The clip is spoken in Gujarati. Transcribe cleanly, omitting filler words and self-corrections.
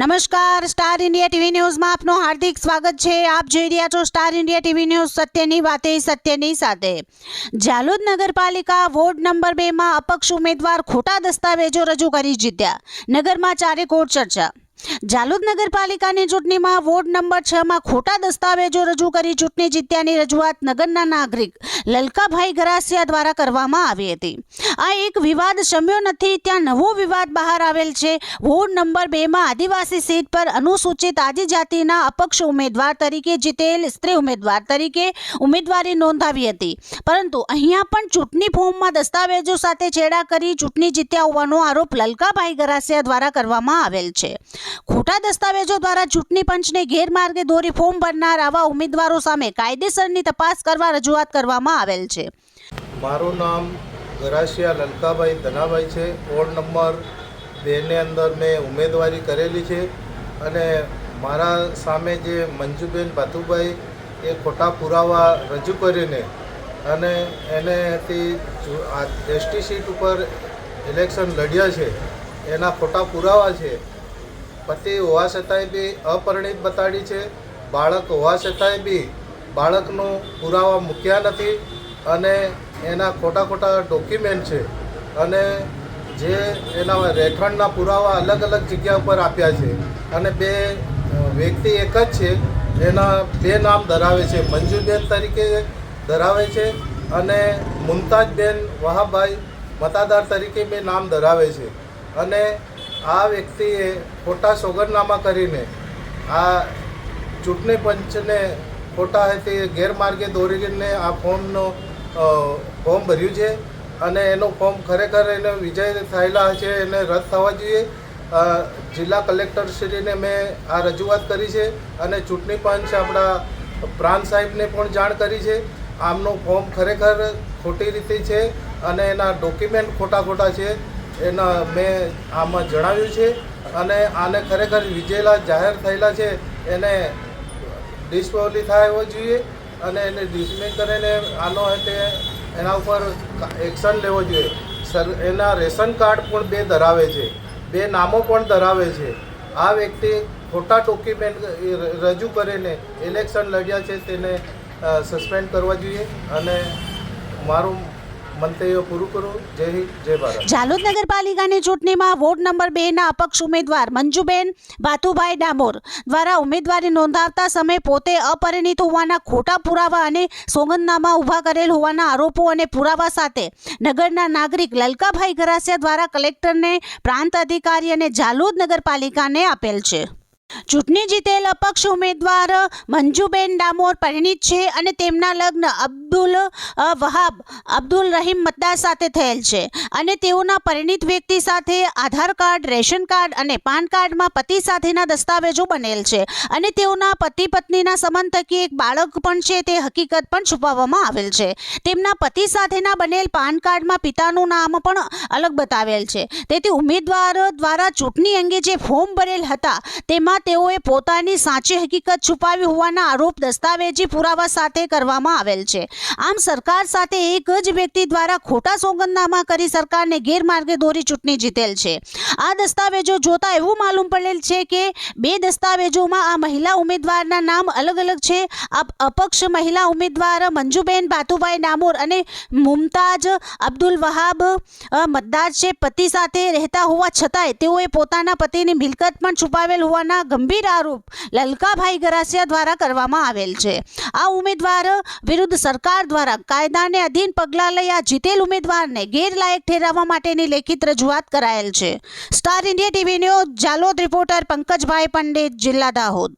નમસ્કાર, સ્ટાર ઇન્ડિયા ટીવી ન્યૂઝમાં આપનું હાર્દિક સ્વાગત છે। આપ જોઈ રહ્યા છો સ્ટાર ઇન્ડિયા ટીવી ન્યૂઝ, સત્યની વાતે સત્યની સાથે। ઝાલોદ નગરપાલિકા વોર્ડ નંબર 2 માં અપક્ષ ઉમેદવાર ખોટા દસ્તાવેજો રજૂ કરી જીત્યા। નગરમાં ચારેકોર ચર્ચા। ઝાલોદ નગરપાલિકાની ચૂંટણીમાં વોર્ડ નંબર 6 માં ખોટા દસ્તાવેજો રજૂ કરી ચૂંટણી જીત્યાની રજૂઆત નગરના નાગરિક લલકાભાઈ ગરાસિયા દ્વારા કરવામાં આવી હતી। આ એક વિવાદ શમ્યો નથી ત્યાં નવો વિવાદ બહાર આવેલ છે। વોર્ડ નંબર 2 માં આદિવાસી સીટ પર અનુસૂચિત આદિજાતિના અપક્ષ ઉમેદવાર તરીકે જીતેલ સ્ત્રી ઉમેદવાર તરીકે ઉમેદવારી નોંધાવી હતી, પરંતુ અહીંયા પણ ચૂંટણી ફોર્મમાં દસ્તાવેજો સાથે ચેડા કરી ચૂંટણી જીત્યા હોવાનો આરોપ લલકાભાઈ ગરાસિયા દ્વારા કરવામાં આવેલ છે। ખોટા દસ્તાવેજો દ્વારા ચૂંટણી પંચને ગેરમાર્ગે દોરી ફોર્મ ભરનાર આવા ઉમેદવારો સામે કાયદેસરની તપાસ કરવા રજૂઆત કરવામાં આવેલ છે। મારું નામ ગરાસિયા લલકાભાઈ ધનાભાઈ છે। વોર્ડ નંબર 2 ની અંદર મેં ઉમેદવારી કરેલી છે અને મારા સામે જે મંજુબેન ભાતુભાઈ એ ખોટા પુરાવા રજૂ કરીને અને એનેથી એસટી સીટ ઉપર ઇલેક્શન લડ્યા છે, એના ખોટા પુરાવા છે। પતિ હોવા છતાંય બી અપરિણિત બતાડી છે, બાળક હોવા છતાંય બી બાળકનો પુરાવા મૂક્યા નથી અને એના ખોટા ડોક્યુમેન્ટ છે અને જે એના રહેઠાણના પુરાવા અલગ અલગ જગ્યા ઉપર આપ્યા છે અને બે વ્યક્તિ એક જ છે, એના બે નામ ધરાવે છે, મંજુબેન તરીકે ધરાવે છે અને મુમતાજબેન વહાબભાઈ મતાદાર તરીકે બે નામ ધરાવે છે અને આ વ્યક્તિએ ખોટા સોગંદનામા કરીને આ ચૂંટણી પંચને ખોટા હેથી ગેરમાર્ગે દોરીને આ ફોર્મ ભર્યું છે અને એનું ફોર્મ ખરેખર એને વિજય થયેલા છે એને રદ થવા જોઈએ। જિલ્લા કલેક્ટરશ્રીને મેં આ રજૂઆત કરી છે અને ચૂંટણી પંચ આપણા પ્રાંત સાહેબને પણ જાણ કરી છે। આમનું ફોર્મ ખરેખર ખોટી રીતે છે અને એના ડોક્યુમેન્ટ ખોટા છે એના મેં આમાં જણાવ્યું છે અને આને ખરેખર વિજેલા જાહેર થયેલા છે એને ડિસ્ક્વોલિફાય હોવો જોઈએ અને એને ડિસમિસ કરીને આનો તે એના ઉપર એક્શન લેવો જોઈએ। એના રેશન કાર્ડ પણ બે ધરાવે છે, બે નામો પણ ધરાવે છે। આ વ્યક્તિ ખોટા ડોક્યુમેન્ટ રજૂ કરીને ઇલેક્શન લડ્યા છે તેને સસ્પેન્ડ કરવા જોઈએ અને મારું મંતવ્ય પૂરું કરું। જય હિન્દ, જય ભારત। ઝાલોદ નગરપાલિકાની ચૂંટણીમાં વોર્ડ નંબર 2 ના અપક્ષ ઉમેદવાર મંજુબેન ભાતુભાઈ ડામોર દ્વારા ઉમેદવારી નોંધાવતા સમયે પોતે અપરિણિત હોવાના ખોટા પુરાવા અને સોગંદનામા ઊભા કરેલ હોવાના આરોપો અને પુરાવા સાથે નગરના નાગરિક લલકાભાઈ ગરાસિયા દ્વારા કલેક્ટરને, પ્રાંત અધિકારી અને ઝાલોદ નગરપાલિકાને આપેલ છે। ચૂંટણી જીતેલ અપક્ષ ઉમેદવાર મંજુબેન ડામોર પરિણીત છે અને તેમના લગ્ન અબ્દુલ વહાબ અબ્દુલ રહીમ મતદાર સાથે થયેલ છે અને તેઓના પરિણીત વ્યક્તિ સાથે આધાર કાર્ડ, રેશન કાર્ડ અને પાન કાર્ડમાં પતિ સાથેના દસ્તાવેજો બનેલ છે અને તેઓના પતિ પત્નીના સંબંધ થકી એક બાળક પણ છે તે હકીકત પણ છુપાવવામાં આવેલ છે। તેમના પતિ સાથેના બનેલ પાન કાર્ડમાં પિતાનું નામ પણ અલગ બતાવેલ છે, તેથી ઉમેદવાર દ્વારા ચૂંટણી અંગે જે ફોર્મ ભરેલ હતા તેમાં તેઓએ પોતાની સાચી હકીકત છુપાવી હોવાના આરોપ દસ્તાવેજી પુરાવા સાથે કરવામાં આવેલ છે। આમ સરકાર સાથે એક જ વ્યક્તિ દ્વારા ખોટા સોગંદનામા કરી સરકારને ગેરમાર્ગે દોરી ચૂંટણી જીતેલ છે। આ દસ્તાવેજો જોતા એવું માલુમ પડેલ છે કે બે દસ્તાવેજોમાં આ મહિલા ઉમેદવારના નામ અલગ અલગ છે। અપક્ષ મહિલા ઉમેદવાર મંજુબેન ભાતુભાઈ ડામોર અને મુમતાજ અબ્દુલ વહાબ મતદાર છે, પતિ સાથે રહેતા હોવા છતાંય તેઓએ પોતાના પતિની મિલકત પણ છુપાવેલ હોવાના ગંભીર આરોપ લલકાભાઈ ગરાસિયા દ્વારા કરવામાં આવેલ છે। આ ઉમેદવાર વિરુદ્ધ સરકાર દ્વારા કાયદાને અધીન પગલાં લઈ આ જીતેલ ઉમેદવારને ગેરલાયક ઠેરવવા માટેની લેખિત રજૂઆત કરાયેલ છે। Star India TV news Jhalod reporter Pankajbhai Pandit, જિલ્લા દાહોદ।